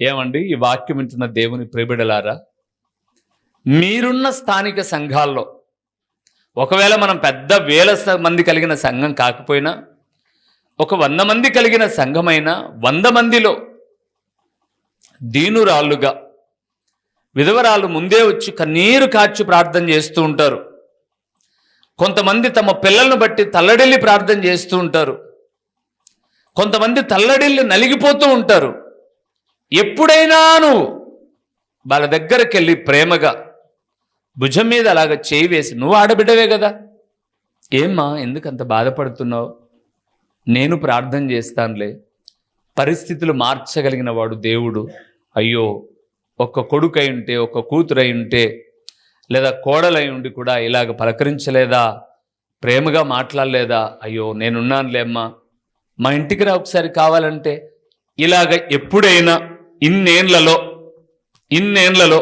ఏమండి, ఈ వాక్యం వింటున్న దేవుని ప్రియబిడ్డలారా, మీరున్న స్థానిక సంఘాల్లో ఒకవేళ మనం పెద్ద వేల మంది కలిగిన సంఘం కాకపోయినా, ఒక 100 మంది కలిగిన సంఘమైనా 100 మందిలో దీనురాళ్ళుగా విధవరాలు ముందే వచ్చి కన్నీరు కార్చి ప్రార్థన చేస్తూ ఉంటారు. కొంతమంది తమ పిల్లలను బట్టి తల్లడిల్లి ప్రార్థన చేస్తూ ఉంటారు. కొంతమంది తల్లడిల్లి నలిగిపోతూ ఉంటారు. ఎప్పుడైనా నువ్వు వాళ్ళ దగ్గరికి వెళ్ళి ప్రేమగా భుజం మీద అలాగ చేయి వేసి, నువ్వు ఆడబిడ్డవే కదా, ఏమ్మా ఎందుకంత బాధపడుతున్నావు, నేను ప్రార్థన చేస్తానులే, పరిస్థితులు మార్చగలిగిన వాడు దేవుడు, అయ్యో ఒక్క కొడుకై ఉంటే, ఒక్క కూతురై ఉంటే, లేదా కోడలై ఉండి కూడా ఇలాగ పలకరించలేదా, ప్రేమగా మాట్లాడలేదా, అయ్యో నేనున్నానులేమ్మా, మా ఇంటికి రా ఒకసారి కావాలంటే, ఇలాగ ఎప్పుడైనా ఇన్నేళ్లలో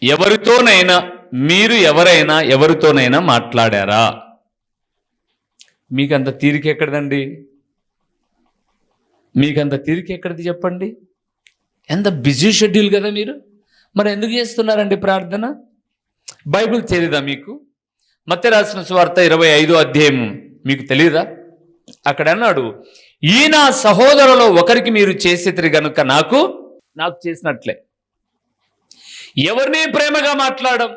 ఎవరితోనైనా మీరు ఎవరితోనైనా మాట్లాడారా? మీకంత తీరిక ఎక్కడదండి? మీకంత తీరిక ఎక్కడిది చెప్పండి? ఎంత బిజీ షెడ్యూల్ కదా మీరు. మరి ఎందుకు చేస్తున్నారండి ప్రార్థన? బైబిల్ తెలీదా మీకు? మత్తయి రాసిన సువార్త 25వ అధ్యాయం మీకు తెలియదా? అక్కడ అన్నాడు, ఈ నా సహోదరులో ఒకరికి మీరు చేసేది గనుక నాకు చేసినట్లే. ఎవరిని ప్రేమగా మాట్లాడడం.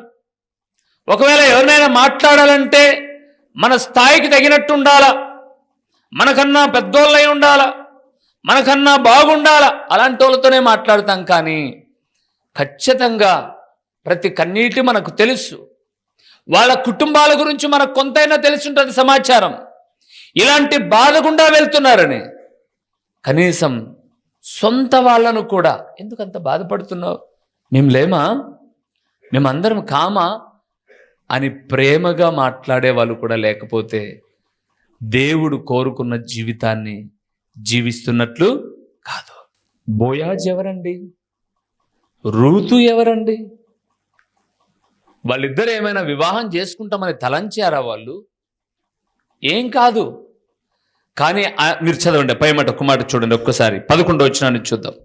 ఒకవేళ ఎవరినైనా మాట్లాడాలంటే మన స్థాయికి తగినట్టు ఉండాలా, మనకన్నా పెద్దోళ్ళై ఉండాలా, మనకన్నా బాగుండాలా, అలాంటి వాళ్ళతోనే మాట్లాడతాం. కానీ ఖచ్చితంగా ప్రతి కన్నీటి మనకు తెలుసు, వాళ్ళ కుటుంబాల గురించి మనకు కొంతైనా తెలిసి ఉంటుంది సమాచారం. ఇలాంటి బాధ గుండా వెళ్తున్నారని కనీసం సొంత వాళ్ళను కూడా ఎందుకంత బాధపడుతున్నావు, మేము లేమా, మేమందరం కామా అని ప్రేమగా మాట్లాడే వాళ్ళు కూడా లేకపోతే దేవుడు కోరుకున్న జీవితాన్ని జీవిస్తున్నట్లు కాదు. బోయాజ్ ఎవరండి? రూతు ఎవరండి? వాళ్ళిద్దరు ఏమైనా వివాహం చేసుకుంటామని తలంచారా వాళ్ళు? ఏం కాదు. కానీ మీరు చదవండి, పైమాట ఒక మాట చూడండి ఒక్కసారి, 11వ వచనాన్ని చూద్దాం.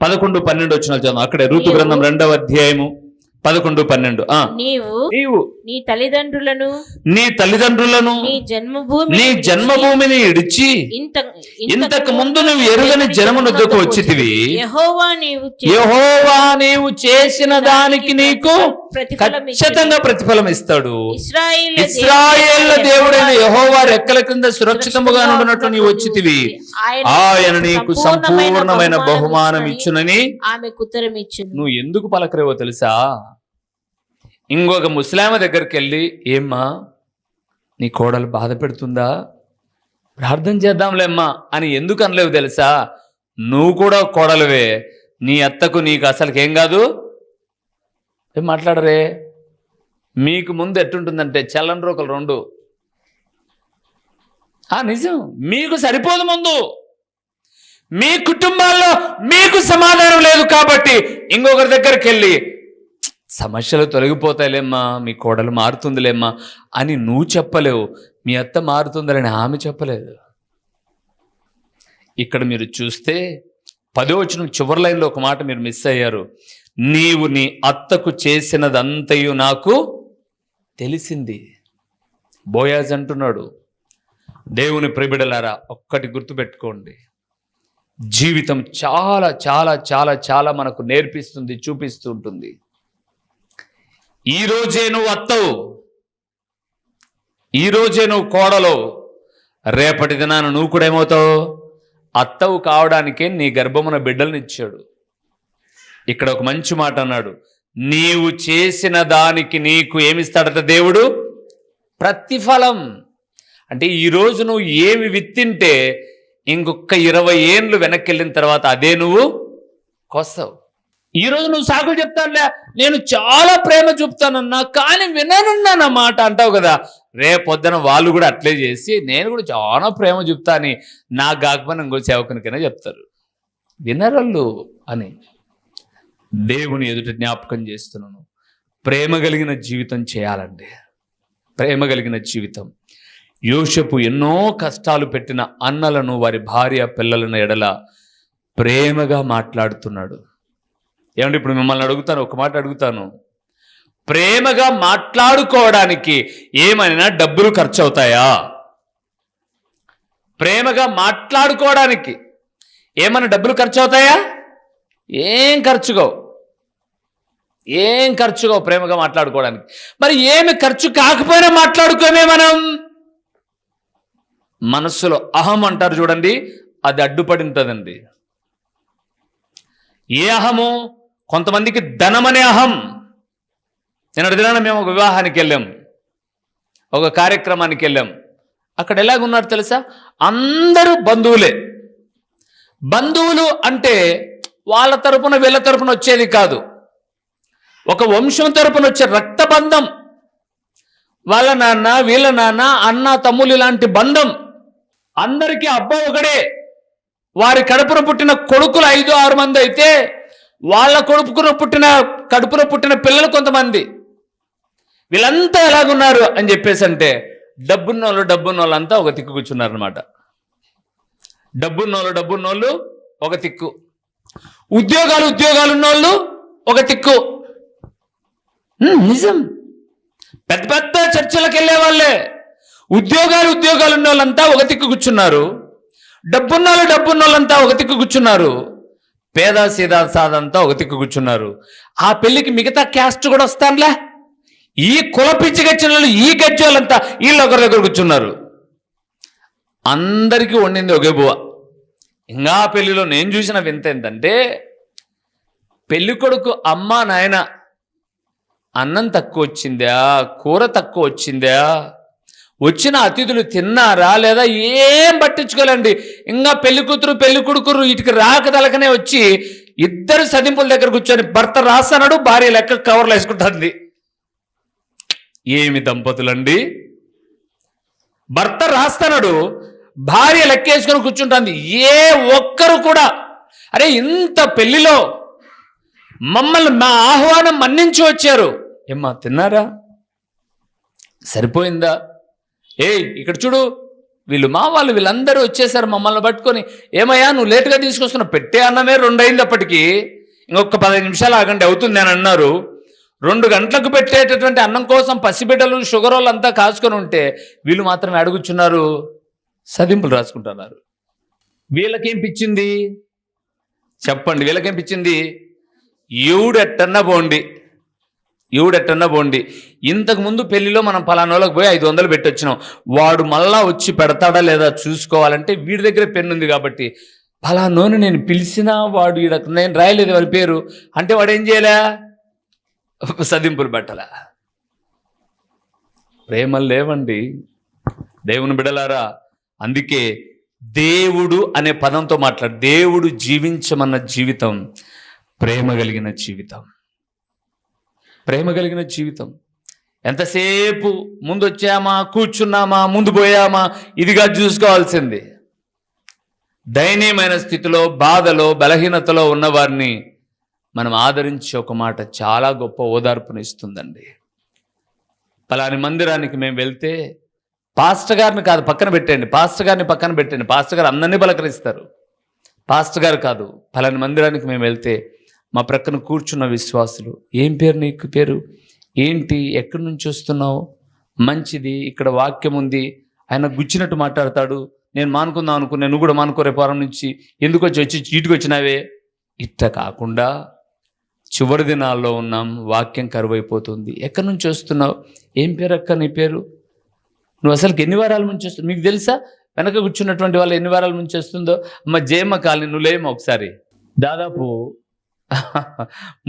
11, 12 వచనాలు చదువు. అక్కడే రూతు గ్రంథం 2వ అధ్యాయము 11, 12. నీవు నీ తల్లిదండ్రులను నీ జన్మభూమిని ఇడిచి ఇంతకు ముందు నువ్వు ఎరుగని జనమునొద్దకు వచ్చితివి. యెహోవా నీవు చేసిన దానికి నీకు ఖచ్చితంగా ప్రతిఫలం ఇస్తాడు. ఇశ్రాయేళ్ల దేవుడైన యెహోవా రెక్కల కింద సురక్షితముగా నుండినట్లు నీవు వచ్చితివి. ఆయన నీకు సంపూర్ణమైన బహుమానం ఇచ్చునని ఆమెకు ఉత్తరమిచ్చును. నువ్వు ఎందుకు పలకరేవో తెలుసా? ఇంకొక ముస్లామ దగ్గరికి వెళ్ళి, ఏమ్మా నీ కోడలు బాధ పెడుతుందా, ప్రార్థన చేద్దాంలేమ్మా అని ఎందుకు అనలేవు తెలుసా? నువ్వు కూడా కోడలువే, నీ అత్తకు నీకు అసలుకేం కాదు. ఏం మాట్లాడరే? మీకు ముందు ఎట్టుంటుందంటే చల్లని రోకలు 2. నిజం, మీకు సరిపోదు. ముందు మీ కుటుంబాల్లో మీకు సమాధానం లేదు కాబట్టి ఇంకొకరి దగ్గరికి వెళ్ళి సమస్యలు తొలగిపోతాయిలేమ్మా, మీ కోడలు మారుతుందిలేమ్మా అని నువ్వు చెప్పలేవు, మీ అత్త మారుతుందని ఆమె చెప్పలేదు. ఇక్కడ మీరు చూస్తే 10వ వచనం చివరి లైన్లో ఒక మాట మీరు మిస్ అయ్యారు. నీవు నీ అత్తకు చేసినదంతయు నాకు తెలిసింది. బోయాజ్ అంటున్నాడు. దేవుని ప్రియబిడ్డలారా, ఒక్కటి గుర్తుపెట్టుకోండి, జీవితం చాలా చాలా చాలా చాలా మనకు నేర్పిస్తుంది, చూపిస్తూ ఉంటుంది. ఈరోజే నువ్వు అత్తవు, ఈరోజే నువ్వు కోడలు, రేపటి దినాన నువ్వు కూడా ఏమవుతావు? అత్తవు కావడానికే నీ గర్భమున బిడ్డలను ఇచ్చాడు. ఇక్కడ ఒక మంచి మాట అన్నాడు, నీవు చేసిన దానికి నీకు ఏమిస్తాడట దేవుడు? ప్రతిఫలం. అంటే ఈరోజు నువ్వు ఏమి విత్తింటే ఇంకొక 20 ఏండ్లు వెనక్కి వెళ్ళిన తర్వాత అదే నువ్వు కోస్తావు. ఈరోజు నువ్వు సాకులు చెప్తానులే, నేను చాలా ప్రేమ చూపుతానన్నా కానీ విననున్నాను మాట అంటావు కదా, రేపొద్దున వాళ్ళు కూడా అట్లే చేసి నేను కూడా చాలా ప్రేమ చూపుతా అని నా గాకపోయినా ఇంకో సేవకునికైనా చెప్తారు. వినరళ్ళు అని దేవుని ఎదుట జ్ఞాపకం చేస్తున్నాను. ప్రేమ కలిగిన జీవితం చేయాలండి, ప్రేమ కలిగిన జీవితం. యోసేపు ఎన్నో కష్టాలు పెట్టిన అన్నలను, వారి భార్య పిల్లలను ఎడల ప్రేమగా మాట్లాడుతున్నాడు. ఏమంటే ఇప్పుడు మిమ్మల్ని అడుగుతాను, ఒక మాట అడుగుతాను. ప్రేమగా మాట్లాడుకోవడానికి ఏమైనా డబ్బులు ఖర్చు అవుతాయా? ప్రేమగా మాట్లాడుకోవడానికి ఏమైనా డబ్బులు ఖర్చు అవుతాయా? ఏం ఖర్చుగో ప్రేమగా మాట్లాడుకోవడానికి. మరి ఏమి ఖర్చు కాకపోయినా మాట్లాడుకోమే మనం. మనస్సులో అహం అంటారు చూడండి, అది అడ్డుపడి ఉంటుందండి. ఏ అహము? కొంతమందికి ధనం అనే అహం. నేను అడిగినా, మేము ఒక వివాహానికి వెళ్ళాం, ఒక కార్యక్రమానికి వెళ్ళాం. అక్కడ ఎలాగున్నారు తెలుసా? అందరూ బంధువులే. బంధువులు అంటే వాళ్ళ తరపున వీళ్ళ తరపున వచ్చేది కాదు, ఒక వంశం తరపున వచ్చే రక్తబంధం. వాళ్ళ నాన్న వీళ్ళ నాన్న, అన్న తమ్ములు, ఇలాంటి బంధం. అందరికీ అబ్బా ఒకడే. వారి కడుపున పుట్టిన కొడుకులు 5-6 మంది అయితే వాళ్ళ కడుపున పుట్టిన పిల్లలు కొంతమంది. వీళ్ళంతా ఎలాగున్నారు అని చెప్పేసి అంటే, డబ్బున్నోళ్ళంతా ఒక తిక్కు కూర్చున్నారు అనమాట. డబ్బున్నోళ్ళు ఒక తిక్కు, ఉద్యోగాలు ఉన్నోళ్ళు ఒక తిక్కు. నిజం. పెద్ద పెద్ద చర్చలకు వెళ్ళే వాళ్ళే ఉద్యోగాలు ఉన్న వాళ్ళంతా ఒక తిక్కు కూర్చున్నారు. డబ్బున్నోళ్ళంతా ఒక తిక్కు కూర్చున్నారు. పేద సీదా సాదంతా ఒక తిక్కు కూర్చున్నారు. ఆ పెళ్లికి మిగతా క్యాస్ట్ కూడా వస్తానులే. ఈ కుల పిచ్చి గచ్చిన వాళ్ళు, ఈ గచ్చోళ్ళంతా వీళ్ళు ఒకరి దగ్గర కూర్చున్నారు. అందరికీ వండింది ఒకే బువ్వ. ఇంకా పెళ్లిలో నేను చూసిన వింత ఏంటంటే, పెళ్లి కొడుకు అమ్మ నాయన అన్నం తక్కువ వచ్చిందా, కూర తక్కువ వచ్చిందా, వచ్చిన అతిథులు తిన్నారా లేదా ఏం పట్టించుకోలేండి. ఇంకా పెళ్లి కూతురు పెళ్లి కొడుకురు ఇటుకి రాక తలకనే వచ్చి ఇద్దరు సదింపుల దగ్గర కూర్చొని భర్త రాస్తాడు, భార్య లెక్క కవర్లు వేసుకుంటుంది. ఏమి దంపతులండి! భర్త రాస్తాడు, భార్య లెక్కేసుకొని కూర్చుంటుంది. ఏ ఒక్కరు కూడా అరే ఇంత పెళ్లిలో మమ్మల్ని మా ఆహ్వానం మన్నించి వచ్చారు, ఏమ్మా తిన్నారా, సరిపోయిందా, ఇక్కడ చూడు వీళ్ళు మా వాళ్ళు వీళ్ళందరూ వచ్చేసారు మమ్మల్ని పట్టుకొని, ఏమయ్యా నువ్వు లేటుగా తీసుకొస్తున్నావు, పెట్టే అన్నమే 2 అయింది, అప్పటికి ఇంకొక 15 నిమిషాలు ఆగండి అవుతుంది అని అన్నారు. 2 గంటలకు పెట్టేటటువంటి అన్నం కోసం పసిబిడ్డలు షుగర్ వాళ్ళు అంతా కాసుకొని ఉంటే వీళ్ళు మాత్రమే అడుగుచున్నారు, సదింపులు రాసుకుంటున్నారు. వీళ్ళకేం పిచ్చింది చెప్పండి? వీళ్ళకేం పిచ్చింది? ఎవడెట్టన్నా పోండి, ఇంతకుముందు పెళ్లిలో మనం పలానోళ్ళకి పోయి 500 పెట్టి వచ్చినాం, వాడు మళ్ళా వచ్చి పెడతాడా లేదా చూసుకోవాలంటే వీడి దగ్గర పెన్ను ఉంది కాబట్టి, పలానోని నేను పిలిచినా వాడు నేను రాయలేదు వాడి పేరు అంటే వాడు ఏం చేయలే, సదింపులు పెట్టాలా. ప్రేమలు లేవండి దేవుని బిడలారా. అందుకే దేవుడు అనే పదంతో మాట్లాడు. దేవుడు జీవించమన్న జీవితం ప్రేమ కలిగిన జీవితం. ఎంతసేపు ముందు వచ్చామా, కూర్చున్నామా, ముందు పోయామా, ఇదిగా చూసుకోవాల్సింది. దయనీయమైన స్థితిలో, బాధలో, బలహీనతలో ఉన్నవారిని మనం ఆదరించే ఒక మాట చాలా గొప్ప ఓదార్పునిస్తుందండి. పలాని మందిరానికి మేము వెళ్తే పాస్టర్ గారిని కాదు పక్కన పెట్టండి, పాస్టర్ గారు అందరినీ పలకరిస్తారు. పాస్టర్ గారు కాదు, పలాని మందిరానికి మేము వెళ్తే మా ప్రక్కన కూర్చున్న విశ్వాసులు, ఏం పేరు నీకు, పేరు ఏంటి, ఎక్కడి నుంచి వస్తున్నావు, మంచిది, ఇక్కడ వాక్యం ఉంది, ఆయన గుచ్చినట్టు మాట్లాడతాడు, నేను మానుకుందాం అనుకున్నా, నువ్వు కూడా మానుకో, రేపు వారం నుంచి ఎందుకు వచ్చి చీటుకు వచ్చినావే. ఇట్ట కాకుండా చివరి దినాల్లో ఉన్నాం, వాక్యం కరువైపోతుంది, ఎక్కడి నుంచి వస్తున్నావు, ఏం పేరు అక్క నీ పేరు, నువ్వు అసలుకి ఎన్ని వారాల నుంచి వస్తున్నావు, మీకు తెలుసా వెనక కూర్చున్నటువంటి వాళ్ళు ఎన్ని వారాల నుంచి వస్తుందో. అమ్మ జయమ్మ కాలనీ నువ్వు లేమో ఒకసారి, దాదాపు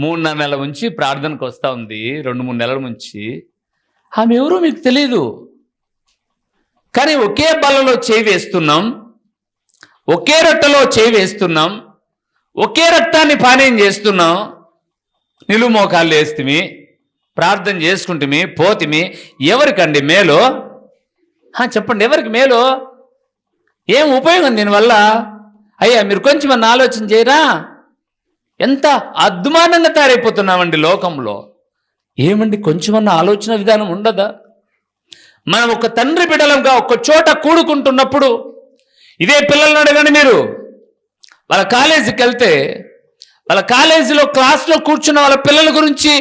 3-4 నెలల నుంచి ప్రార్థనకు వస్తూ ఉంది, 2-3 నెలల నుంచి. ఆమె ఎవరో మీకు తెలియదు, కానీ ఒకే బల్లలో చేయి వేస్తున్నాం, ఒకే రొట్టెలో చేయి వేస్తున్నాం, ఒకే రక్తాన్ని పానీయం చేస్తున్నాం, నిలువు మోకాళ్ళు వేస్తుమి, ప్రార్థన చేసుకుంటుమి, పోతిమి. ఎవరికండి మేలు? చెప్పండి, ఎవరికి మేలు? ఏం ఉపయోగం దీనివల్ల? అయ్యా మీరు కొంచెం అన్న ఆలోచన చేయరా? ఎంత అద్మానంగా తయారైపోతున్నామండి లోకంలో. ఏమండి కొంచెమన్నా ఆలోచన విధానం ఉండదా? మనం ఒక తండ్రి బిడ్డలంగా ఒక చోట కూడుకుంటున్నప్పుడు, ఇదే పిల్లలను అడగండి మీరు, వాళ్ళ కాలేజీకి వెళ్తే వాళ్ళ కాలేజీలో క్లాస్లో కూర్చున్న వాళ్ళ పిల్లల గురించి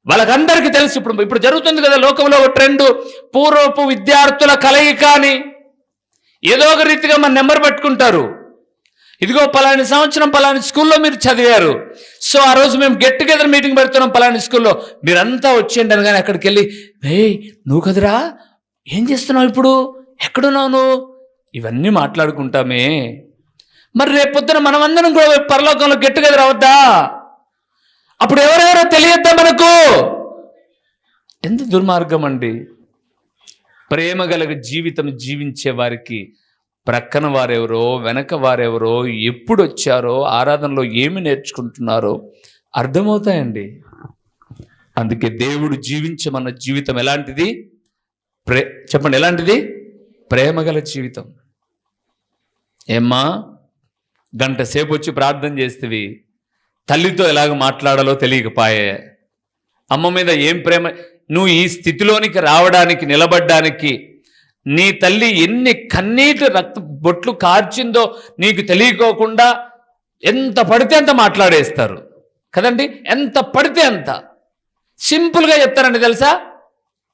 వాళ్ళకందరికీ తెలుసు. ఇప్పుడు జరుగుతుంది కదా లోకంలో ఒక ట్రెండ్, పూర్వపు విద్యార్థుల కలయిక అని. ఏదో ఒక రీతిగా మన నెంబర్ పెట్టుకుంటారు. ఇదిగో పలాని సంవత్సరం పలాని స్కూల్లో మీరు చదివారు, సో ఆ రోజు మేము గెట్ టుగెదర్ మీటింగ్ పెడుతున్నాం పలాని స్కూల్లో, మీరంతా వచ్చేయండి అని. కానీ అక్కడికి వెళ్ళి నువ్వు కదరా, ఏం చేస్తున్నావు ఇప్పుడు, ఎక్కడున్నావు నువ్వు, ఇవన్నీ మాట్లాడుకుంటామే. మరి రేపు పొద్దున మనమందరం కూడా పరలోకంలో గెట్ టుగెదర్ అవద్దా? అప్పుడు ఎవరెవరో తెలియద్దా మనకు? ఎంత దుర్మార్గం అండి. ప్రేమ గల జీవితం జీవించే వారికి ప్రక్కన వారెవరో, వెనక వారెవరో, ఎప్పుడు వచ్చారో, ఆరాధనలో ఏమి నేర్చుకుంటున్నారో అర్థమవుతాయండి. అందుకే దేవుడు జీవించమన్న జీవితం ఎలాంటిది? చెప్పండి, ఎలాంటిది? ప్రేమగల జీవితం. ఏమ్మా, గంట సేపు వచ్చి ప్రార్థన చేస్తేవి, తల్లితో ఎలాగ మాట్లాడాలో తెలియకపాయే, అమ్మ మీద ఏం ప్రేమ. నువ్వు ఈ స్థితిలోనికి రావడానికి, నిలబడ్డానికి నీ తల్లి ఎన్ని కన్నీటి రక్త బొట్లు కార్చిందో నీకు తెలియకోకుండా ఎంత పడితే అంత మాట్లాడేస్తారు కదండి. ఎంత పడితే అంత సింపుల్గా చెప్తారండి తెలుసా,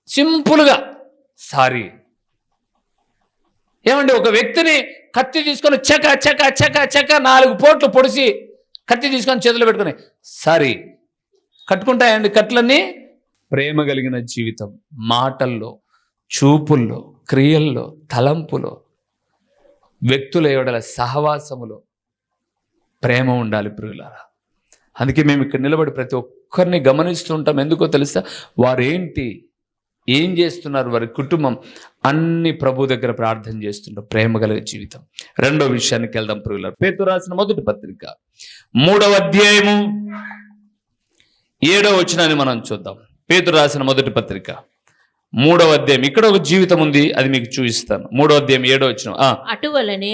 సింపుల్గా సారీ. ఏమండి, ఒక వ్యక్తిని కత్తి తీసుకొని చక చక చక చక 4 పోట్లు పొడిచి కత్తి తీసుకొని చేతిలో పెట్టుకొని సారీ కట్టుకుంటాయండి కట్లన్నీ. ప్రేమ కలిగిన జీవితం మాటల్లో, చూపుల్లో, క్రియల్లో, తలంపులో, వ్యక్తుల ఎడల సహవాసములో ప్రేమ ఉండాలి ప్రియులారా. అందుకే మేము ఇక్కడ నిలబడి ప్రతి ఒక్కరిని గమనిస్తూ ఉంటాం. ఎందుకో తెలుసా? వారేంటి, ఏం చేస్తున్నారు, వారి కుటుంబం అన్ని ప్రభు దగ్గర ప్రార్థన చేస్తుంటారు. ప్రేమ కలిగే జీవితం. రెండో విషయానికి వెళ్దాం ప్రియులారా. పేతురు రాసిన మొదటి పత్రిక 3వ అధ్యాయము 7వ వచనాన్ని మనం చూద్దాం. పేతురు రాసిన మొదటి పత్రిక 3వ అధ్యాయం. ఇక్కడ ఒక జీవితం ఉంది, అది మీకు చూపిస్తాను. 3వ అధ్యాయం 7వ వచనం. అటువలనే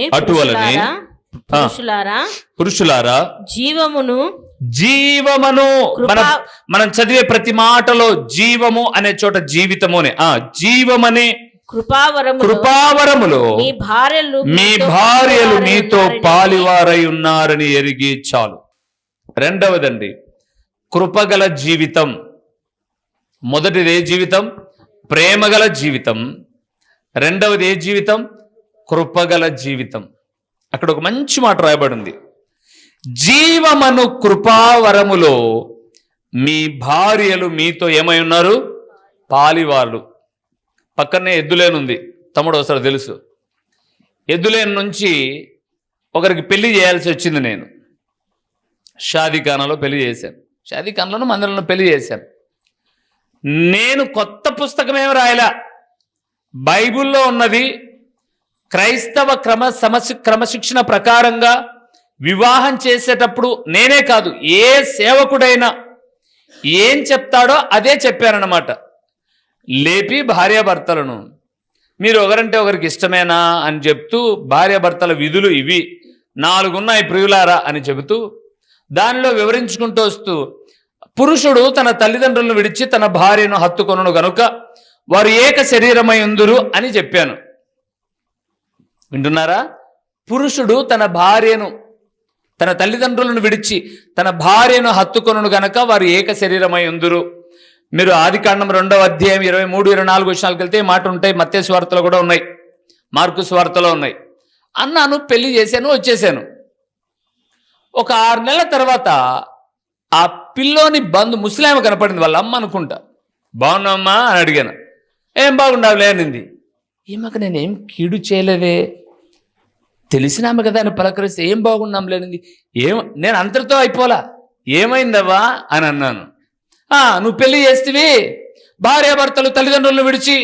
పురుషులారా జీవమును మనం చదివే ప్రతి మాటలో జీవము అనే చోట జీవితము అనే జీవమనే కృపావరములో మీ భార్యలు మీతో పాలివారై ఉన్నారని ఎరిగి చాలు. రెండవదండి, కృపగల జీవితం. మొదటిది ఏ జీవితం? ప్రేమగల జీవితం. రెండవది ఏ జీవితం? కృపగల జీవితం. అక్కడ ఒక మంచి మాట రాయబడింది, జీవమను కృపావరములో మీ భార్యలు మీతో ఏమై ఉన్నారు? పాలివాళ్ళు. పక్కనే ఎద్దులేనుంది, తమ్ముడు ఒకసారి తెలుసు. ఎద్దులేను నుంచి ఒకరికి పెళ్లి చేయాల్సి వచ్చింది. నేను షాదీఖానాలో పెళ్లి చేశాను, షాదీఖానాలోనూ మందిరంలో పెళ్లి చేశాను. నేను కొత్త పుస్తకం ఏమి రాయలా, బైబిల్లో ఉన్నది క్రైస్తవ క్రమశిక్షణ ప్రకారంగా వివాహం చేసేటప్పుడు నేనే కాదు, ఏ సేవకుడైనా ఏం చెప్తాడో అదే చెప్పానన్నమాట. లేపి భార్యాభర్తలను మీరు ఒకరంటే ఒకరికి ఇష్టమేనా అని చెప్తూ, భార్యాభర్తల విధులు ఇవి 4 ఉన్నాయి ప్రియులారా అని చెబుతూ, దానిలో వివరించుకుంటూ వస్తూ, పురుషుడు తన తల్లిదండ్రులను విడిచి తన భార్యను హత్తుకొనును గనుక వారు ఏక శరీరమై ఉందురు అని చెప్పాను. వింటున్నారా? పురుషుడు తన తల్లిదండ్రులను విడిచి తన భార్యను హత్తుకొనును గనక వారు ఏక శరీరమై ఉందురు. మీరు ఆదికాండం 2వ అధ్యాయం 23, 24 వచనాలకు వెళ్తే మాట ఉంటాయి. మత్తయి సువార్తలో కూడా ఉన్నాయి, మార్కు సువార్తలో ఉన్నాయి. అన్నాను, పెళ్లి చేశాను, వచ్చేసాను. ఒక 6 నెలల తర్వాత ఆ పిల్లోని ముస్లామ కనపడింది, వాళ్ళ అమ్మ అనుకుంటా. బాగున్నామ్మా అని అడిగాను. ఏం బాగుండావులే అనింది. ఈమెకు నేనేం కీడు చేయలేదే, తెలిసినామె కదా అని పలకరిస్తే ఏం బాగున్నాం లేనింది. నేను అంతటితో అయిపోలా, ఏమైందవ్వా అని అన్నాను. నువ్వు పెళ్లి చేస్తేవి, భార్యాభర్తలు తల్లిదండ్రులను విడిచి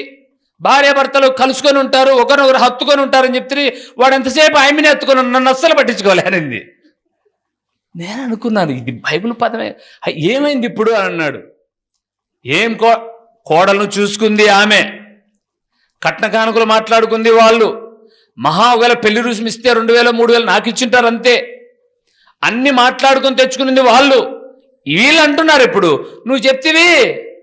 భార్యాభర్తలు కలుసుకొని ఉంటారు, ఒకరినొకరు హత్తుకొని ఉంటారని చెప్తే వాడు ఎంతసేపు ఆమెని హత్తుకొని నన్ను అస్సలు పట్టించుకోలే అనింది. నేను అనుకున్నాను, ఇది బైబిల్ పదమే, ఏమైంది ఇప్పుడు అని అన్నాడు. ఏం కోడలను చూసుకుంది ఆమె, కట్న కానుకలు మాట్లాడుకుంది వాళ్ళు, ఒకవేళ పెళ్లి రుసుము ఇస్తే 2000 3000 నాకు ఇచ్చింటారు అంతే, అన్ని మాట్లాడుకొని తెచ్చుకునింది వాళ్ళు. వీళ్ళు అంటున్నారు ఇప్పుడు నువ్వు చెప్తివి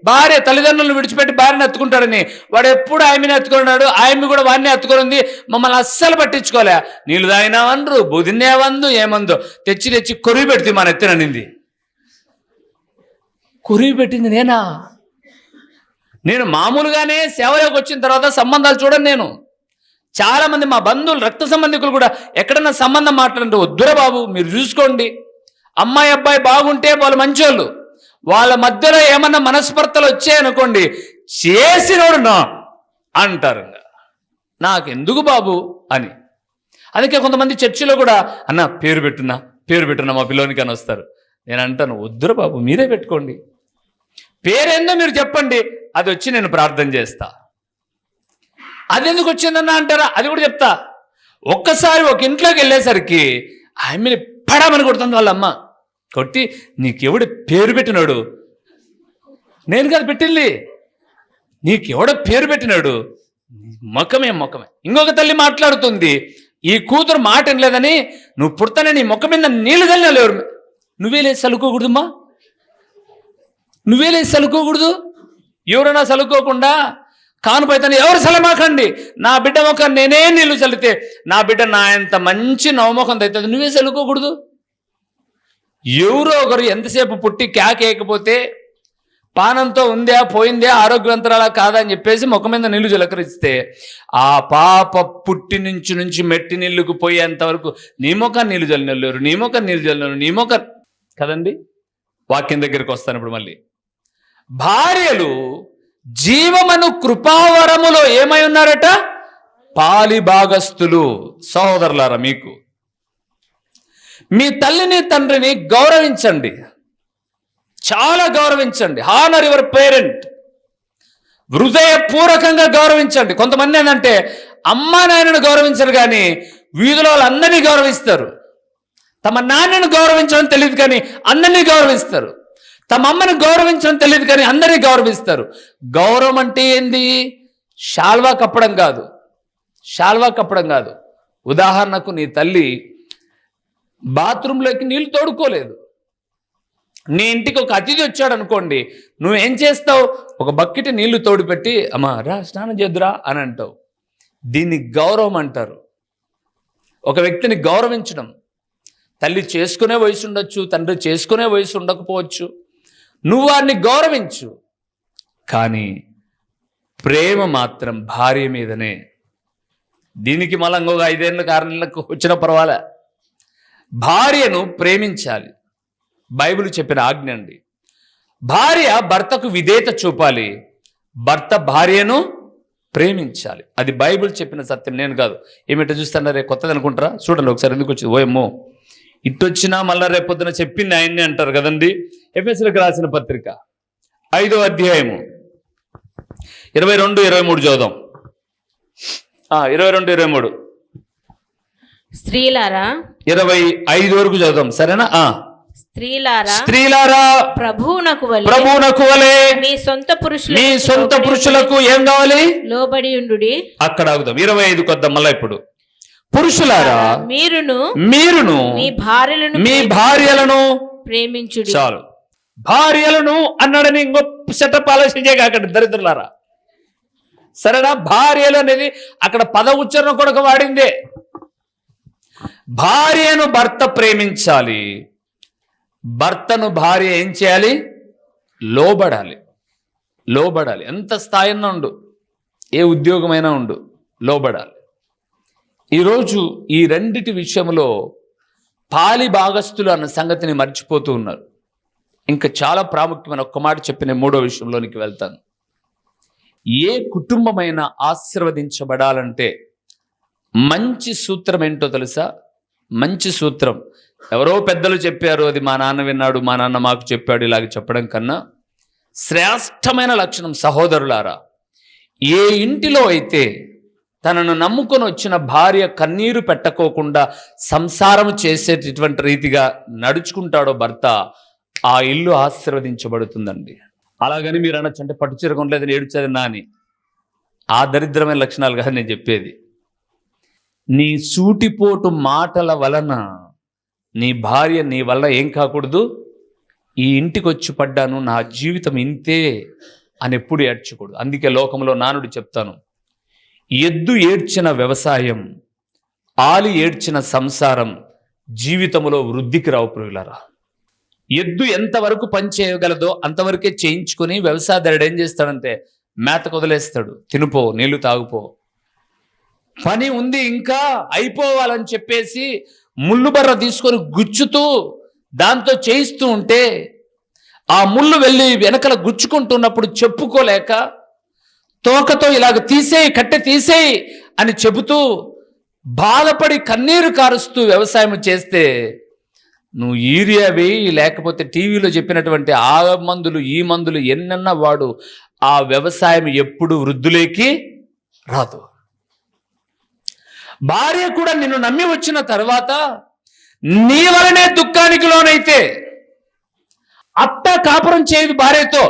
భార్య తల్లిదండ్రులను విడిచిపెట్టి భార్యను ఎత్తుకుంటాడని వాడు ఎప్పుడు ఆయమని ఎత్తుకున్నాడు, ఆయమ్మి కూడా వాడిని ఎత్తుకుని మమ్మల్ని అస్సలు పట్టించుకోలే. నీళ్ళు తాగినావనరు, బుదినేవందు, ఏమందో తెచ్చి కొరివి పెడితే మన ఎత్తిననింది. కొరివి పెట్టింది నేనా? నేను మామూలుగానే సేవలోకి వచ్చిన తర్వాత సంబంధాలు చూడండి. నేను చాలా మంది మా బంధువులు, రక్త సంబంధికులు కూడా ఎక్కడన్నా సంబంధం మాట్లాడంటే వద్దురా బాబు మీరు చూసుకోండి, అమ్మాయి అబ్బాయి బాగుంటే వాళ్ళు మంచోళ్ళు, వాళ్ళ మధ్యలో ఏమన్నా మనస్పర్ధలు వచ్చాయనుకోండి చేసినోడు నా అంటారు. నాకెందుకు బాబు అని. అందుకే కొంతమంది చర్చిలో కూడా అన్న పేరు పెట్టున్నా మా పిల్లోనికి అని వస్తారు. నేను అంటాను వద్దురా బాబు మీరే పెట్టుకోండి, పేరేందో మీరు చెప్పండి, అది వచ్చి నేను ప్రార్థన చేస్తా. అది ఎందుకు వచ్చిందన్నా అంటారా, అది కూడా చెప్తా. ఒక్కసారి ఒక ఇంట్లోకి వెళ్ళేసరికి ఆమెని పడమని కొడుతుంది వాళ్ళమ్మ. కొట్టి నీకెవడు పేరు పెట్టినాడు? నేను కాదు పెట్టింది, నీకెవడ పేరు పెట్టినాడు? ముఖమే. ఇంకొక తల్లి మాట్లాడుతుంది, ఈ కూతురు మాట వినలేదని నువ్వు పుడతానే నీ ముఖం మీద నీళ్ళు చల్లలేరు. నువ్వే లేదు చల్లుకోకూడదుమ్మా, నువ్వే లేదు చల్లుకోకూడదు. ఎవరైనా చల్లుకోకుండా కానుపైతాను ఎవరు చల్లమాకండి, నా బిడ్డ ముఖం నేనే నీళ్ళు చల్లితే నా బిడ్డ నా ఎంత మంచి నవముఖం అవుతుంది, నువ్వే చల్లుకోకూడదు. ఎవరో ఒకరు ఎంతసేపు పుట్టి కేకపోతే పానంతో ఉందా పోయిందే ఆరోగ్యవంతరాలా కాదా అని చెప్పేసి ముఖం మీద నీళ్లు చిలకరిస్తే ఆ పాప పుట్టి నుంచి మెట్టి నీళ్లకు పోయేంత వరకు నీ ముఖం నీళ్లు చల్లినలేరు, నీ ముఖం నీళ్లు చల్లినారు, నీ ముఖం కదండి. వాక్యం దగ్గరికి వస్తాను ఇప్పుడు మళ్ళీ. భార్యలు జీవమను కృపావరములో ఏమై ఉన్నారట? పాలి భాగస్థులు. సహోదరులారా, మీకు మీ తల్లిని తండ్రిని గౌరవించండి, చాలా గౌరవించండి. హానర్ యువర్ పేరెంట్, హృదయపూర్వకంగా గౌరవించండి. కొంతమంది ఏంటంటే అమ్మా నాయనను గౌరవించరు కానీ వీధిలో వాళ్ళందరినీ గౌరవిస్తారు. తమ నాన్నను గౌరవించడం తెలియదు కానీ అందరినీ గౌరవిస్తారు. తమ అమ్మను గౌరవించడం తెలియదు కానీ అందరినీ గౌరవిస్తారు. గౌరవం అంటే ఏంది? శాల్వా కప్పడం కాదు. ఉదాహరణకు నీ తల్లి బాత్రూంలోకి నీళ్లు తోడుకోలేదు, నీ ఇంటికి ఒక అతిథి వచ్చాడు అనుకోండి, నువ్వేం చేస్తావు? ఒక బకెట్ నీళ్లు తోడుపెట్టి అమ్మా రా స్నానం చేద్దురా అని అంటావు. దీన్ని గౌరవం అంటారు. ఒక వ్యక్తిని గౌరవించడం. తల్లి చేసుకునే వయసు ఉండొచ్చు, తండ్రి చేసుకునే వయసు ఉండకపోవచ్చు, నువ్వు వారిని గౌరవించు. కానీ ప్రేమ మాత్రం భార్య మీదనే. దీనికి మళ్ళీ ఇంకొక 5 ఏళ్ళకు 6 నెలలకు వచ్చిన పర్వాలే. భార్యను ప్రేమించాలి, బైబిల్ చెప్పిన ఆజ్ఞ అండి. భార్య భర్తకు విధేయత చూపాలి, భర్త భార్యను ప్రేమించాలి. అది బైబిల్ చెప్పిన సత్యం, నేను కాదు. ఏమిటో చూస్తారా, కొత్తది అనుకుంటారా? చూడండి ఒకసారి ఎందుకు వచ్చింది. ఓయమ్మో ఇట్టొచ్చినా మళ్ళా రేపొద్దున చెప్పింది ఆయన్ని అంటారు కదండి. ఎఫెసీయులకు రాసిన పత్రిక 5వ అధ్యాయము 22-23 చదువుదాం. 22-23 స్త్రీలారా 25 వరకు చదువుదాం, సరేనా? స్త్రీలారా ప్రభువునకు వలె మీ సొంత పురుషులకు ఏం కావాలి? లోబడి ఉండుడి. అక్కడ ఆగుదాం. 25 కొద్దాం మళ్ళా. ఇప్పుడు పురుషులారా మీరును మీ భార్యలను ప్రేమించుడి. చాలు. భార్యలను అన్నాడని ఇంకొక సెటప్ ఆలోచన చేయకండి దరిద్రులారా, సరేనా? భార్యలు అనేది అక్కడ పద ఉచ్చారణ కూడా వాడిందే. భార్యను భర్త ప్రేమించాలి, భర్తను భార్య ఏం చేయాలి? లోబడాలి. ఎంత స్థాయిలో ఉండు, ఏ ఉద్యోగమైనా ఉండు, లోబడాలి. ఈరోజు ఈ రెండిటి విషయంలో పాలి భాగస్థులు అన్న సంగతిని మర్చిపోతూ ఉన్నారు. ఇంకా చాలా ప్రాముఖ్యమైన ఒక్క మాట చెప్పిన 3వ విషయంలోనికి వెళ్తాను. ఏ కుటుంబమైనా ఆశీర్వదించబడాలంటే మంచి సూత్రం ఏంటో తెలుసా? మంచి సూత్రం ఎవరో పెద్దలు చెప్పారు, అది మా నాన్న విన్నాడు, మా నాన్న మాకు చెప్పాడు, ఇలాగ చెప్పడం కన్నా శ్రేష్టమైన లక్షణం సహోదరులారా, ఏ ఇంటిలో అయితే తనను నమ్ముకొని వచ్చిన భార్య కన్నీరు పెట్టకోకుండా సంసారం చేసేటటువంటి రీతిగా నడుచుకుంటాడో భర్త, ఆ ఇల్లు ఆశీర్వదించబడుతుందండి. అలాగని మీరు అనొచ్చు, అంటే పట్టు చీర కొనలేదని ఏడుచది నాని, ఆ దరిద్రమైన లక్షణాలు కాదు నేను చెప్పేది. నీ సూటిపోటు మాటల వలన నీ భార్య నీ వల్ల ఏం కాకూడదు? ఈ ఇంటికి వచ్చి పడ్డాను, నా జీవితం ఇంతే అని ఎప్పుడు ఏడ్చకూడదు. అందుకే లోకంలో నానుడు చెప్తాను, ఎద్దు ఏడ్చిన వ్యవసాయం, ఆలి ఏడ్చిన సంసారం జీవితంలో వృద్ధికి రావు ప్రియులారా. ఎద్దు ఎంతవరకు పని చేయగలదో అంతవరకే చేయించుకొని వ్యవసాయదారుడు ఏం చేస్తాడంటే మేతకు వదిలేస్తాడు, తినుపో, నీళ్లు తాగుపో, పని ఉంది ఇంకా అయిపోవాలని చెప్పేసి ముళ్ళు బర్ర తీసుకొని గుచ్చుతూ దాంతో చేయిస్తూ ఉంటే ఆ ముళ్ళు వెళ్ళి వెనకల గుచ్చుకుంటున్నప్పుడు చెప్పుకోలేక తోకతో ఇలాగ తీసేయి, కట్టె తీసేయి అని చెబుతూ బాధపడి కన్నీరు కారుస్తూ వ్యవసాయం చేస్తే నువ్వు యూరియా వేయి, లేకపోతే టీవీలో చెప్పినటువంటి ఆ మందులు ఈ మందులు ఎన్నన్నా వాడు, ఆ వ్యవసాయం ఎప్పుడు వృద్ధులేకి రాదు. భార్య కూడా నిన్ను నమ్మి వచ్చిన తర్వాత నీ వలనే దుఃఖానికి లోనైతే, అత్త కాపురం చేయదు భార్యతో,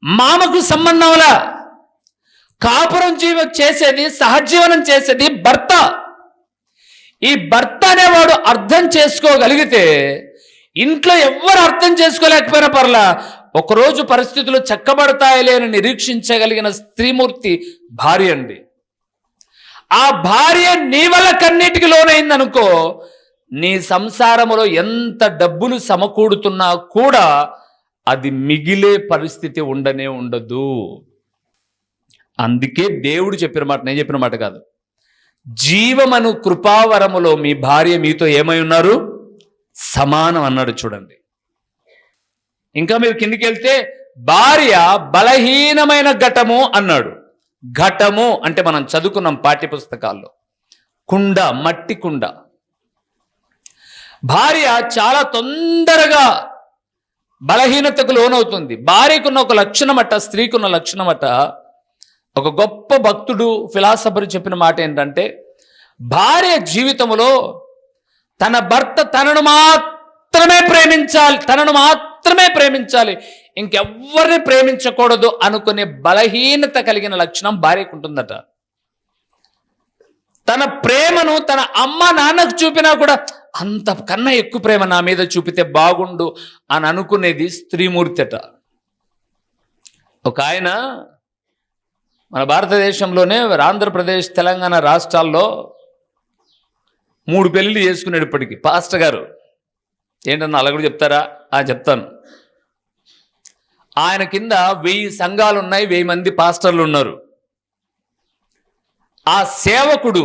మామకు సంబంధంలా కాపురం చేసేది, సహజీవనం చేసేది భర్త. ఈ భర్త అనేవాడు అర్థం చేసుకోగలిగితే ఇంట్లో ఎవ్వరు అర్థం చేసుకోలేకపోయినా పర్లా, ఒకరోజు పరిస్థితులు చక్కబడతాయిలే అని నిరీక్షించగలిగిన స్త్రీమూర్తి భార్య అండి. ఆ భార్య నీ వల్ల కన్నీటికి లోనైందనుకో, నీ సంసారములో ఎంత డబ్బులు సమకూడుతున్నా కూడా అది మిగిలే పరిస్థితి ఉండనే ఉండదు. అందుకే దేవుడు చెప్పిన మాట, నేను చెప్పిన మాట కాదు, జీవమను కృపావరములో మీ భార్య మీతో ఏమై ఉన్నారు, సమానం అన్నాడు. చూడండి, ఇంకా మీరు కిందికి వెళ్తే భార్య బలహీనమైన ఘటము అన్నాడు. ఘటము అంటే మనం చదువుకున్నాం పాఠ్యపుస్తకాల్లో, కుండ, మట్టి కుండ. భార్య చాలా తొందరగా బలహీనతకు లోనవుతుంది. భార్యకున్న ఒక లక్షణమట, స్త్రీకున్న లక్షణమట. ఒక గొప్ప భక్తుడు, ఫిలాసఫర్ చెప్పిన మాట ఏంటంటే, భార్య జీవితంలో తన భర్త తనను మాత్రమే ప్రేమించాలి, ఇంకెవ్వరిని ప్రేమించకూడదు అనుకునే బలహీనత కలిగిన లక్షణం భార్యకు ఉంటుందట. తన ప్రేమను తన అమ్మ నాన్నకు చూపినా కూడా అంతకన్నా ఎక్కువ ప్రేమ నా మీద చూపితే బాగుండు అని అనుకునేది స్త్రీమూర్తి అట. ఒక ఆయన మన భారతదేశంలోనే ఆంధ్రప్రదేశ్, తెలంగాణ రాష్ట్రాల్లో 3 పెళ్ళిళ్ళు చేసుకున్నాడు ఇప్పటికి పాస్టర్ గారు. ఏంటన్నా అలా కూడా చెప్తారా? చెప్తాను. ఆయన కింద 1000 సంఘాలు ఉన్నాయి, 1000 మంది పాస్టర్లు ఉన్నారు. ఆ సేవకుడు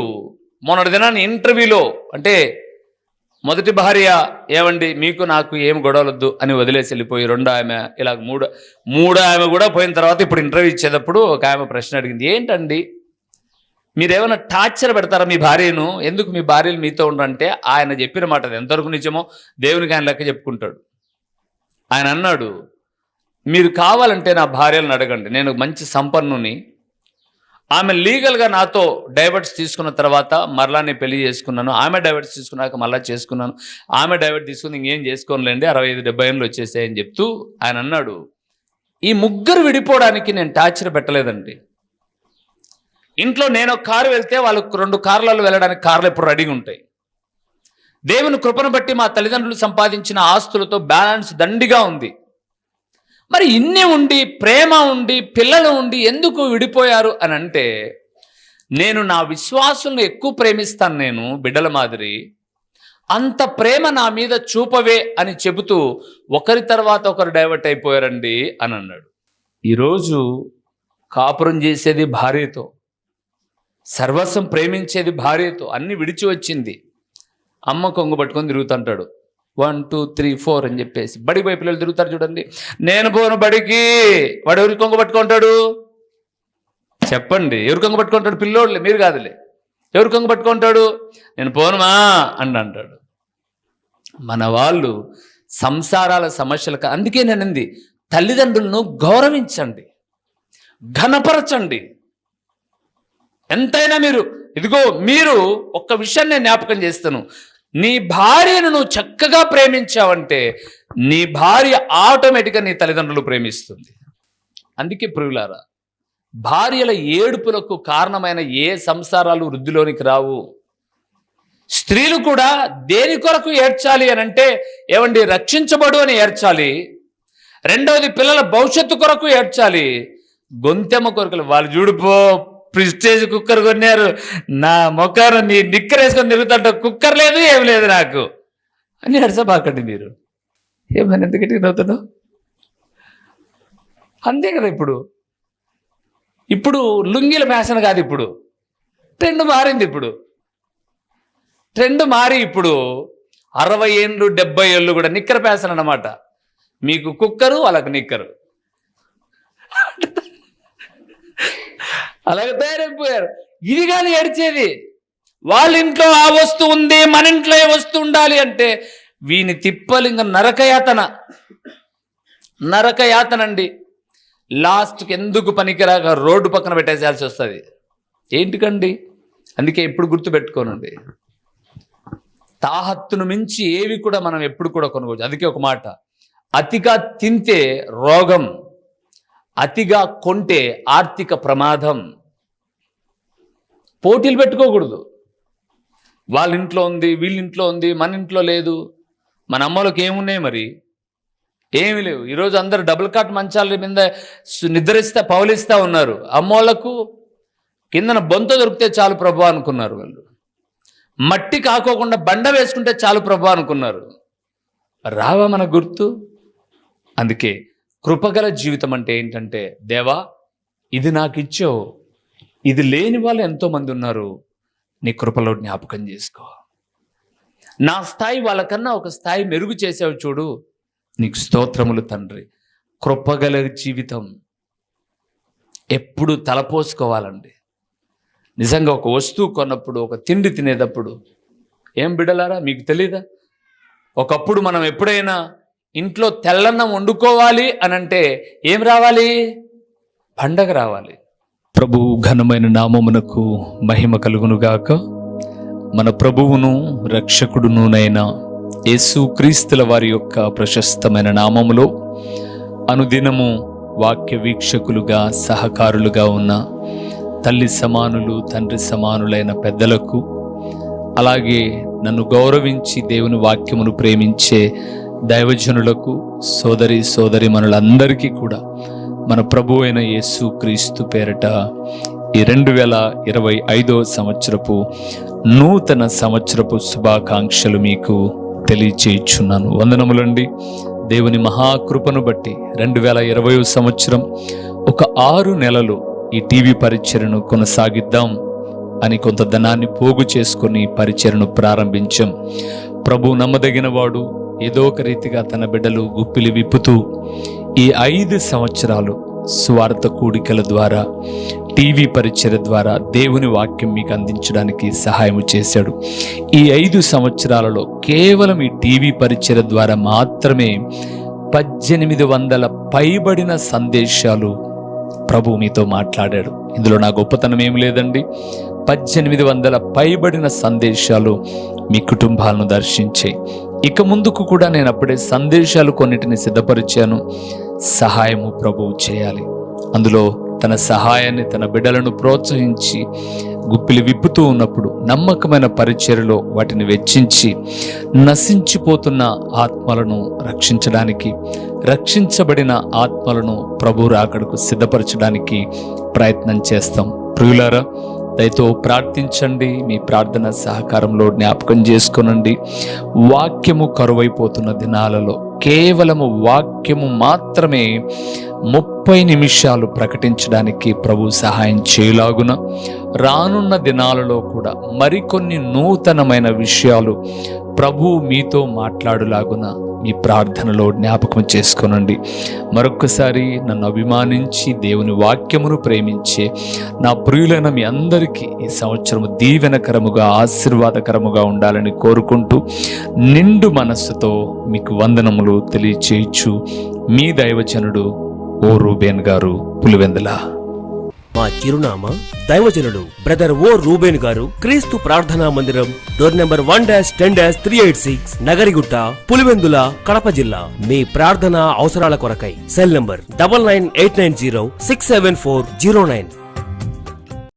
మొన్నటి దినాన్ని ఇంటర్వ్యూలో, అంటే మొదటి భార్య ఏమండి మీకు నాకు ఏం గొడవలొద్దు అని వదిలేసి వెళ్ళిపోయి, రెండో ఆమె, ఇలా మూడో ఆమె కూడా పోయిన తర్వాత ఇప్పుడు ఇంటర్వ్యూ ఇచ్చేటప్పుడు ఒక ఆమె ప్రశ్న అడిగింది, ఏంటండి మీరేమైనా టార్చర్ పెడతారా మీ భార్యను, ఎందుకు మీ భార్యలు మీతో ఉండరంటే ఆయన చెప్పిన మాట అది ఎంతవరకు నిజమో దేవునికి ఆయన లెక్క చెప్పుకుంటాడు. ఆయన అన్నాడు, మీరు కావాలంటే నా భార్యలను అడగండి, నేను మంచి సంపన్నుని, ఆమె లీగల్గా నాతో డైవర్ట్స్ తీసుకున్న తర్వాత మరలా నేను పెళ్లి చేసుకున్నాను, ఆమె డైవర్ట్స్ తీసుకున్నాక మళ్ళీ చేసుకున్నాను, ఆమె డైవర్ట్ తీసుకుని ఇంకేం చేసుకోనులేండి, 65-70 ఏళ్ళు వచ్చేసాయని చెప్తూ ఆయన అన్నాడు, ఈ ముగ్గురు విడిపోవడానికి నేను టార్చర్ పెట్టలేదండి. ఇంట్లో నేను ఒక కారు వెళ్తే వాళ్ళకు 2 కార్లలో వెళ్ళడానికి కార్లు ఎప్పుడు రెడీగా ఉంటాయి. దేవుని కృపను బట్టి మా తల్లిదండ్రులు సంపాదించిన ఆస్తులతో బ్యాలెన్స్ దండిగా ఉంది. మరి ఇన్ని ఉండి, ప్రేమ ఉండి, పిల్లలు ఉండి ఎందుకు విడిపోయారు అని అంటే, నేను నా విశ్వాసులను ఎక్కువ ప్రేమిస్తాను, నేను బిడ్డల మాదిరి, అంత ప్రేమ నా మీద చూపవే అని చెబుతూ ఒకరి తర్వాత ఒకరు డైవర్ట్ అయిపోయారండి అని అన్నాడు. ఈరోజు కాపురం చేసేది భార్యతో, సర్వస్వం ప్రేమించేది భార్యతో, అన్ని విడిచి వచ్చింది. అమ్మ కొంగు పట్టుకొని తిరుగుతుంటాడు, 1 2 3 4 అని చెప్పేసి. బడికి పోయి పిల్లలు తిరుగుతారు చూడండి, నేను పోను బడికి, వాడు ఎవరికి కొంగు పట్టుకుంటాడు చెప్పండి? ఎవరు కొంగు పట్టుకుంటాడు? పిల్లోడులే, మీరు కాదులే. ఎవరు కొంగు పట్టుకుంటాడు? నేను పోనుమా అని అంటాడు. మన వాళ్ళు సంసారాల సమస్యలకు, అందుకే నేనంది, తల్లిదండ్రులను గౌరవించండి, ఘనపరచండి. ఎంతైనా మీరు ఒక్క విషయాన్ని నేను జ్ఞాపకం చేస్తాను, నీ భార్యను నువ్వు చక్కగా ప్రేమించావంటే నీ భార్య ఆటోమేటిక్గా నీ తల్లిదండ్రులు ప్రేమిస్తుంది. అందుకే ప్రియులారా, భార్యల ఏడుపులకు కారణమైన ఏ సంసారాలు వృద్ధిలోనికి రావు. స్త్రీలు కూడా దేని కొరకు ఏడ్చాలి అని అంటే, ఏమండి, రక్షించబడు అని ఏడ్చాలి. రెండవది పిల్లల భవిష్యత్తు కొరకు ఏడ్చాలి. గొంతెమ్మ కొరకలు వాళ్ళు చూడిపో ప్రిస్టేజ్ కుక్కర్ కొన్నారు, నా మొక్కను నీ నిక్కర్ వేసుకొని తిరుగుతుంట, కుక్కర్ లేదు ఏం లేదు నాకు అని అడసబాకండి మీరు. ఏమని ఎందుకంటే నవ్వుతున్నావు? అంతే కదా. ఇప్పుడు లుంగీల ఫ్యాషన్ కాదు, ఇప్పుడు ట్రెండ్ మారింది. ట్రెండ్ మారి ఇప్పుడు 60 ఏళ్ళు 70 ఏళ్ళు కూడా నిక్కర్ ఫ్యాషన్ అన్నమాట. మీకు కుక్కరు, వాళ్ళకు నిక్కరు, అలాగే తయారైపోయారు. ఇది కానీ ఏడ్చేది. వాళ్ళ ఇంట్లో ఆ వస్తువు ఉంది, మన ఇంట్లో ఏ వస్తువు ఉండాలి అంటే వీని తిప్పలింగ నరకయాతనండి. లాస్ట్కి ఎందుకు పనికిరాక రోడ్డు పక్కన పెట్టేసేయాల్సి వస్తుంది. ఏంటికండి? అందుకే ఎప్పుడు గుర్తుపెట్టుకోనండి, తాహత్తును మించి ఏవి కూడా మనం ఎప్పుడు కూడా కొనుక్కోవచ్చు. అందుకే ఒక మాట, అతిగా తింటే రోగం, అతిగా కొంటే ఆర్థిక ప్రమాదం. పోటీలు పెట్టుకోకూడదు. వాళ్ళ ఇంట్లో ఉంది, వీళ్ళ ఇంట్లో ఉంది, మన ఇంట్లో లేదు. మన అమ్మలోకి ఏమున్నాయి మరి? ఏమి లేవు. ఈరోజు అందరు డబుల్ కాట్ మంచాల మీద నిద్రిస్తా పౌలిస్తా ఉన్నారు. అమ్మోళ్లకు కిందన బొంత దొరికితే చాలు ప్రభు అనుకున్నారు. వాళ్ళు మట్టి కాకోకుండా బండ వేసుకుంటే చాలు ప్రభు అనుకున్నారు. రావా మన గుర్తు? అందుకే కృపగల జీవితం అంటే ఏంటంటే, దేవా ఇది నాకు ఇచ్చావు, ఇది లేని వాళ్ళు ఎంతోమంది ఉన్నారు, నీ కృపలో జ్ఞాపకం చేసుకో. నా స్థాయి వాళ్ళకన్నా ఒక స్థాయి మెరుగు చేసావు చూడు, నీకు స్తోత్రములు తండ్రి. కృపగల జీవితం ఎప్పుడు తలపోసుకోవాలండి. నిజంగా ఒక వస్తువు కొన్నప్పుడు, ఒక తిండి తినేటప్పుడు, ఏం బిడ్డలారా మీకు తెలీదా? ఒకప్పుడు మనం ఎప్పుడైనా ఇంట్లో తెల్లన్నం వండుకోవాలి అని అంటే ఏం రావాలి? పండగ రావాలి. ప్రభు ఘనమైన నామమునకు మహిమ కలుగునుగాక. మన ప్రభువును రక్షకుడునునైన యేసు క్రీస్తుల వారి యొక్క ప్రశస్తమైన నామములో అనుదినము వాక్య వీక్షకులుగా సహకారులుగా ఉన్న తల్లి సమానులు, తండ్రి సమానులైన పెద్దలకు, అలాగే నన్ను గౌరవించి దేవుని వాక్యమును ప్రేమించే దైవజనులకు, సోదరీమణులందరికీ కూడా మన ప్రభు అయిన యేసు క్రీస్తు పేరట ఈ 2025వ సంవత్సరపు నూతన సంవత్సరపు శుభాకాంక్షలు మీకు తెలియచేయుచున్నాను. వందనములండి. దేవుని మహాకృపను బట్టి 2020వ సంవత్సరం ఒక 6 నెలలు ఈ టీవీ పరిచర్యను కొనసాగిద్దాం అని కొంత ధనాన్ని పోగు చేసుకుని పరిచర్యను ప్రారంభించాం. ప్రభు నమ్మదగిన వాడు. ఏదో ఒక రీతిగా తన బిడ్డలు గుప్పిలి విప్పుతూ ఈ 5 సంవత్సరాలు స్వార్థ కూడికల ద్వారా, టీవీ పరిచర్య ద్వారా దేవుని వాక్యం మీకు అందించడానికి సహాయం చేశాడు. ఈ 5 సంవత్సరాలలో కేవలం ఈ టీవీ పరిచర్య ద్వారా మాత్రమే 1800 పైబడిన సందేశాలు ప్రభు మీతో మాట్లాడాడు. ఇందులో నా గొప్పతనం ఏం లేదండి. 1800 పైబడిన సందేశాలు మీ కుటుంబాలను దర్శించే. ఇక ముందుకు కూడా నేను అప్పుడే సందేశాలు కొన్నిటిని సిద్ధపరిచాను. సహాయము ప్రభువు చేయాలి. అందులో తన సహాయాన్ని, తన బిడ్డలను ప్రోత్సహించి గుప్పిలి విప్పుతూ ఉన్నప్పుడు నమ్మకమైన పరిచర్యలో వాటిని వెచ్చించి నశించిపోతున్న ఆత్మలను రక్షించడానికి, రక్షించబడిన ఆత్మలను ప్రభు రాకడకు సిద్ధపరచడానికి ప్రయత్నం చేస్తాం. ప్రియులారా, దయతో ప్రార్థించండి. మీ ప్రార్థన సహకారంలో జ్ఞాపకం చేసుకొనండి. వాక్యము కరువైపోతున్న దినాలలో కేవలము వాక్యము మాత్రమే 30 నిమిషాలు ప్రకటించడానికి ప్రభు సహాయం చేయలాగున రానున్న దినాలలో కూడా మరికొన్ని నూతనమైన విషయాలు ప్రభు మీతో మాట్లాడులాగున మీ ప్రార్థనలో జ్ఞాపకం చేసుకోనండి. మరొక్కసారి నన్ను అభిమానించి దేవుని వాక్యమును ప్రేమించే నా ప్రియులైన మీ అందరికీ ఈ సంవత్సరము దీవెనకరముగా, ఆశీర్వాదకరముగా ఉండాలని కోరుకుంటూ నిండు మనస్సుతో మీకు వందనములు తెలియచేయచ్చు మీ దైవజనుడు ఓ రూబేన్ గారు, పులివెందుల. మా చిరునామా దైవజనుడు బ్రదర్ ఓ రూబేన్ గారు, క్రీస్తు ప్రార్థనా మందిరం, డోర్ నెంబర్ 1-10-386, నగరిగుట్ట, పులివెందుల, కడప జిల్లా. మీ ప్రార్థనా అవసరాల కొరకై సెల్ నంబర్ 9989067409.